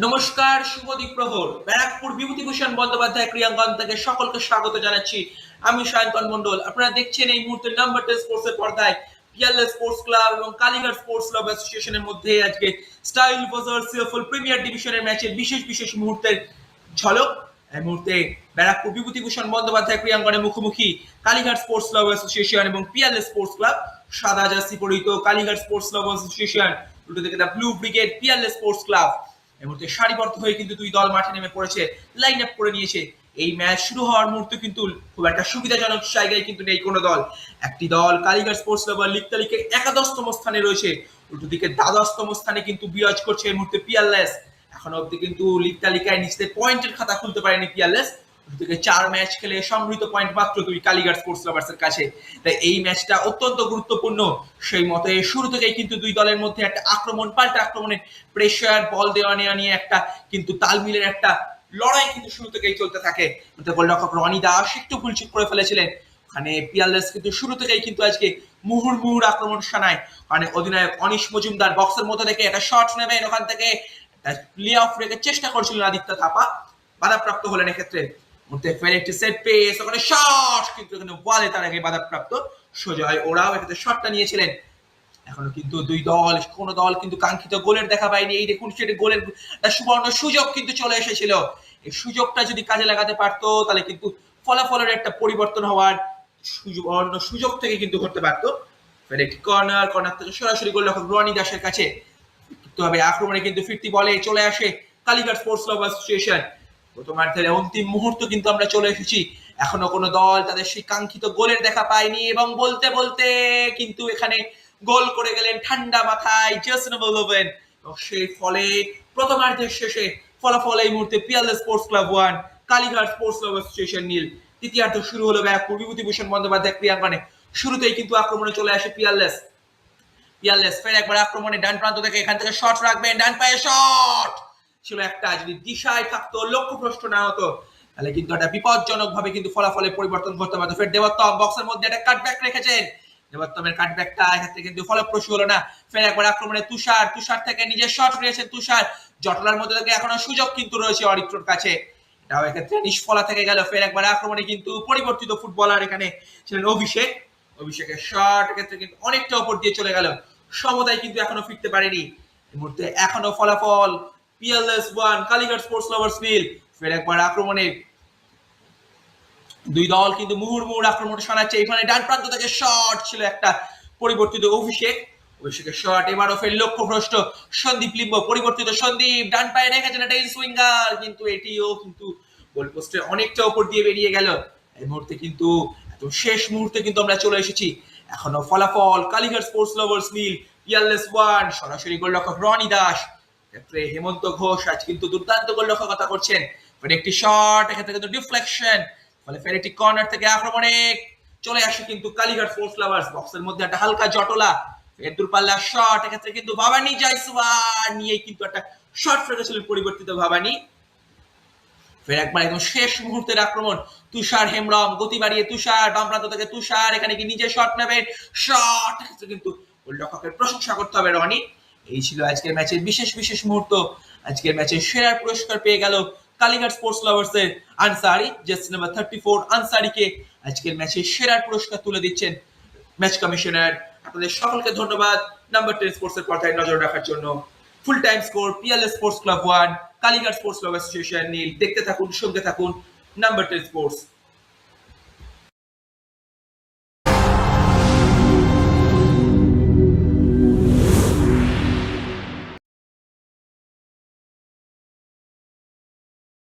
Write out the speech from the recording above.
নমস্কার, শুভ প্রহর। ব্যারাকপুর বিভূতিভূষণ বন্দ্যোপাধ্যায় ক্রীড়াঙ্গন থেকে সকলকে স্বাগত জানাচ্ছি। আমি সায়ন্তন মন্ডল। আপনারা দেখছেন এই মুহূর্তে নাম্বার 10 স্পোর্টস এর পর্দায় পিয়ারলেস স্পোর্টস ক্লাব এবং কালীঘাট স্পোর্টস ক্লাব অ্যাসোসিয়েশনের মধ্যে আজকে স্টাইল ভার্সেস সিএফএল প্রিমিয়ার ডিভিশনের ম্যাচের বিশেষ মুহূর্তের ঝলক। এই মুহূর্তে ব্যারাকপুর বিভূতিভূষণ বন্দ্যোপাধ্যায় ক্রীড়াঙ্গনে মুখোমুখি কালীঘাট স্পোর্টস ক্লাব অ্যাসোসিয়েশন এবং পিয়ারলেস স্পোর্টস ক্লাব। সাদা জার্সি পরিহিত কালীঘাট স্পোর্টস ক্লাব অ্যাসোসিয়েশন, উল্টো দিকে the blue brigade Peerless sports club. এই মুহূর্তে সারিবদ্ধ হয়ে কিন্তু দুই দল মাঠে নেমে পড়েছে, লাইন আপ করে নিয়েছে। এই ম্যাচ শুরু হওয়ার মুহূর্তে কিন্তু খুব একটা সুবিধাজনক জায়গায় কিন্তু নেই কোনো দল। একটি দল কালীঘাট স্পোর্টস ক্লাব লিগ তালিকায় 11তম স্থানে রয়েছে, উল্টো দিকে 12তম স্থানে কিন্তু বিরাজ করছে এই মুহূর্তে পিয়ারলেস। এখনো অব্দি কিন্তু লিগ তালিকায় নিজেদের পয়েন্টের খাতা খুলতে পারেনি পিয়ারলেস। থেকে 4 ম্যাচ খেলে সংগৃহীত পয়েন্ট মাত্র দুই কালীঘাট স্পোর্টস লাভার্সের কাছে। তাই এই ম্যাচটা অত্যন্ত গুরুত্বপূর্ণ। সেই মতে শুরু থেকেই কিন্তু দুই দলের মধ্যে একটা আক্রমণ পাল্টা আক্রমণের প্রেসার, বল দেওয়া নেওয়া নিয়ে একটা কিন্তু তালমিলের একটা লড়াই কিন্তু শুরু থেকেই চলতে থাকে। গোলরক্ষক রনি দাস একটু ভুলচুক করে ফেলেছিলেন। ওখানে পিয়ারলেস কিন্তু শুরু থেকেই কিন্তু আজকে মুহুর্মুহুর আক্রমণ শানায়। মানে অধিনায়ক অনিশ মজুমদার বক্সের মধ্যে থেকে একটা শট নেবেন, ওখান থেকে প্লে অফ রেখে চেষ্টা করছিলেন আদিত্য থাপা, বাধাপ্রাপ্ত হলেন এক্ষেত্রে। একটি সেট পেস, ওখানে শট, কিন্তু এখানে ওয়ালে তার আগে বাধাপ্রাপ্ত। সোজয় ওরাও এক্ষেত্রে শটটা নিয়েছিলেন। এখনো কিন্তু দুই দল, কোন দল কিন্তু কাঙ্ক্ষিত গোলের দেখা পায়নি। এই দেখুন, সেটা গোলের সুবর্ণ সুযোগ কিন্তু চলে এসেছিল। এই সুযোগটা যদি কাজে লাগাতে পারতো তাহলে কিন্তু ফলাফলের একটা পরিবর্তন হওয়ার সুবর্ণ সুযোগ থেকে কিন্তু ঘটতে পারতো। একটি কর্নার থেকে সরাসরি গোলরক্ষক রনি দাসের কাছে। তবে আক্রমণে কিন্তু ফিরতি বলে চলে আসে কালীঘাট স্পোর্টস ক্লাব অ্যাসোসিয়েশন। প্রথমার্ধের অন্তিম মুহূর্ত কিন্তু আমরা চলে এসেছি। এখনো কোনো দল তাদের সেই কাঙ্ক্ষিত গোলের দেখা পায়নি, এবং বলতে বলতে কিন্তু এখানে গোল করে গেলেন ঠান্ডা মাথায় জেসন বলোভেন। সেই ফলে প্রথমার্ধের শেষে ফলাফল এই মুহূর্তে Peerless sports club 1, Kalighat sports club association 0। তৃতীয়ার্ধ শুরু হলো ব্যারাকপুর বিভূতিভূষণ বন্দ্যোপাধ্যায় ক্রীড়াঙ্গনে। শুরুতেই কিন্তু আক্রমণে চলে আসে পিয়ারলেস। ফের একবার আক্রমণে ডান প্রান্ত থেকে, এখান থেকে শট রাখবেন, ডান পায়ে শট ছিল একটা। যদি দিশায় থাকতো, লক্ষ্যভ্রষ্ট না হতো, তাহলে কিন্তু একটা বিপজ্জনক ভাবে কিন্তু ফলাফলের পরিবর্তন করতে পারতো। ফের দেবত্তম বক্সের মধ্যে একটা কাটব্যাক রেখেছেন। দেবত্তমের কাটব্যাকটা এক্ষেত্রে কিন্তু ফলপ্রসূ হলো না। ফের একবার আক্রমণে তুষার থেকে নিজের শট নিয়েছেন তুষার। জটলার মধ্যে থেকে এখনো সুযোগ কিন্তু রয়েছে অরিত্রর কাছে, এটাও এক্ষেত্রে নিষ্ফলা থেকে গেল। ফের একবার আক্রমণে কিন্তু পরিবর্তিত ফুটবলার এখানে ছিলেন অভিষেকের শট এক্ষেত্রে কিন্তু অনেকটা উপর দিয়ে চলে গেল। সমতায় কিন্তু এখনো ফিরতে পারেনি। এই মুহূর্তে এখনো ফলাফল পিয়ারলেস 1, কালীঘাট স্পোর্টস লাভার্স 0। ফের একবার আক্রমণে দুই দল কিন্তু মুহুর্মুহুর আক্রমণ শোনাচ্ছে। এখানে ডান প্রান্ত থেকে শট ছিল একটা, পরিবর্তিত অভিষেকের শট এবারও ফের লক্ষ্যভ্রষ্ট। সন্দীপ লিম্ব, পরিবর্তিত সন্দীপ ডান পায়ে রেখেছেন একটা ইনসুইঙ্গার, কিন্তু এটিও কিন্তু গোল পোস্টের অনেকটা উপর দিয়ে বেরিয়ে গেল। এই মুহূর্তে কিন্তু শেষ মুহূর্তে কিন্তু আমরা চলে এসেছি। এখনো ফলাফল কালীঘাট স্পোর্টস লাভার্স 0, পিয়ারলেস 1। সরাসরি গোলরক্ষক রনি দাস, ক্ষেত্রে হেমন্ত ঘোষ আজ কিন্তু দুর্দান্ত গোলরক্ষকতা করছেন। একটি শট এক্ষেত্রে কিন্তু ডিফ্লেকশন, ফলে ফের একটি কর্নার থেকে আক্রমণে চলে আসে কিন্তু কালীঘাট স্পোর্টস লাভার্স। বক্সের মধ্যে একটা হালকা জটলা, ফের দূরপাল্লার শট এক্ষেত্রে কিন্তু ভাবানি জয়সওয়াল নিয়ে কিন্তু একটা শট ফেলেছিলেন পরিবর্তিত ভাবানি। ফের একবার একদম শেষ মুহূর্তের আক্রমণ, তুষার হেমব্রম গতি বাড়িয়ে তুষার বাম প্রান্ত থেকে তুষার এখানে কি নিজে শট নেবেন, শট কিন্তু গোলরক্ষকের প্রশংসা করতে হবে রনি। এই ছিল আজকের ম্যাচের বিশেষ মুহূর্ত। আজকের ম্যাচের সেরা পুরস্কার পেয়ে গেল কালীঘাট স্পোর্টস লাভার্স এর আনসারি। জার্সি নাম্বার 34 আনসারিকে আজকের ম্যাচের সেরা পুরস্কার তুলে দিচ্ছেন ম্যাচ কমিশনার। আপনাদের সকলকে ধন্যবাদ নাম্বার 10 স্পোর্টস এর পর্দায় নজর রাখার জন্য। Full time score Peerless sports club 1, Kalighat sports club association 0। দেখতে থাকুন, সঙ্গে থাকুন নাম্বার 10 স্পোর্টস।